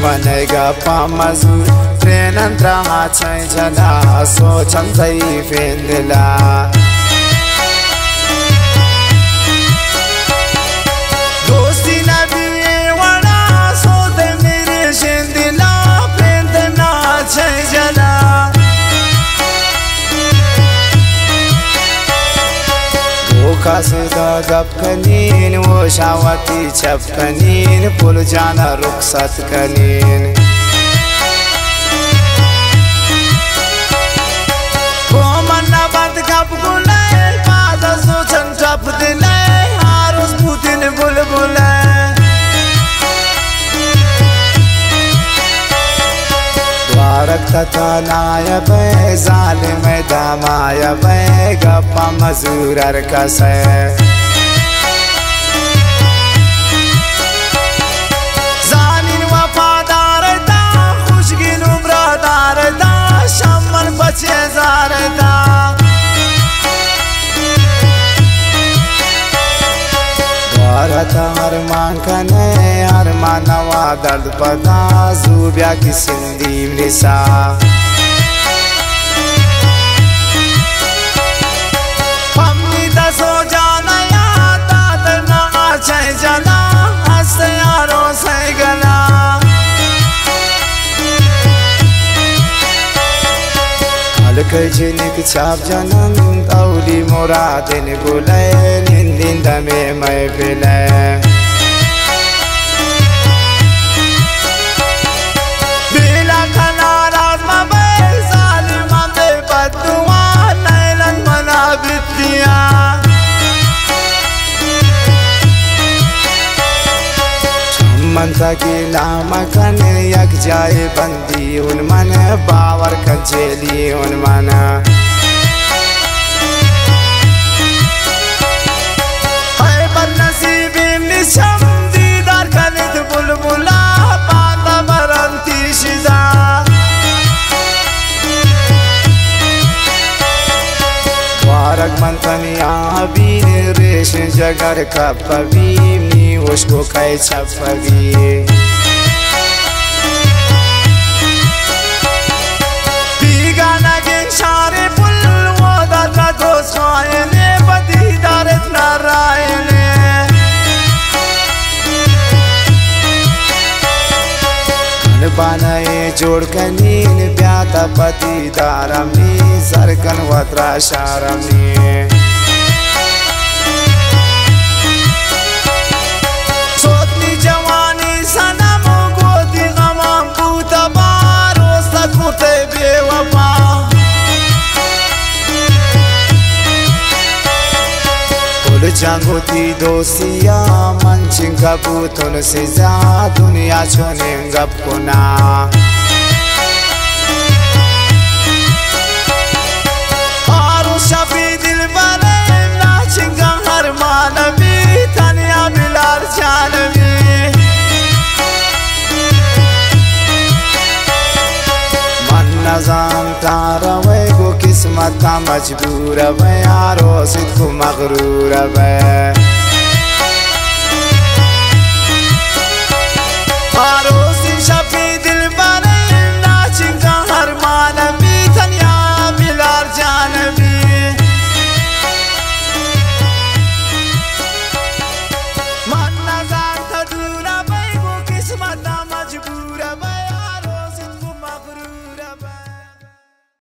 बनेगा पामजूर ट्रेन अंतरा छै जना सोचन तई फेंदला दोस्ती नबी वड़ा सोते मेरे शेंदला फेंदना छै जना कासदा गपकनीन वो शावती छपकनीन पुल जाना रुखसत कनीन वो मन्ना बंद गप गुले बाद सोचन टप दिले हारुस पुतिन बुलबुले द्वारक तथा नायब जालिम दामायब गप्पा मजूरर कसे जानिन वफादार दा खुशगिन उम्रदार दा शमन बचे जार दा अरमान कने अरमान नवा दर्द पता ज़ूबिया की सिंधी निसा पम्मी दसो जाना या दादना आचे जना हंसे यारों से गला अलग जिनिक छाप जनन तौली मुरादिन गुले निंदिन दमे मैं बिले बिला खनाराज मबे सालिमा दे बदुआ नैलन मना बितिया मनता की नाम कने यक जाए बंदी उन मन बावर कजेली उन मन है बदनसीबी निशम दीदार कनित बुलबुला बांदा बरंती शिजा वारक मंतनिया बीन रेश जगर कपवी उसको खाए छपवी पीगा नगिन शारे पुल वो दादा दोस्त खाएने बदी दारत नारायणे बनाए जोड़ कनीन ब्याता पति दारमी सरकन वत्रा शारमी जंगोती दोसिया मंचिंग कबूतन से जा दुनिया छोने गप कोना हारू शफी दिल बने नाचिंग हर मानवी तनिया बिलार जानवी मन नजाम तारा वे गो किस्मत का मजबूर वे यारो सिद्ध को मगरूर वे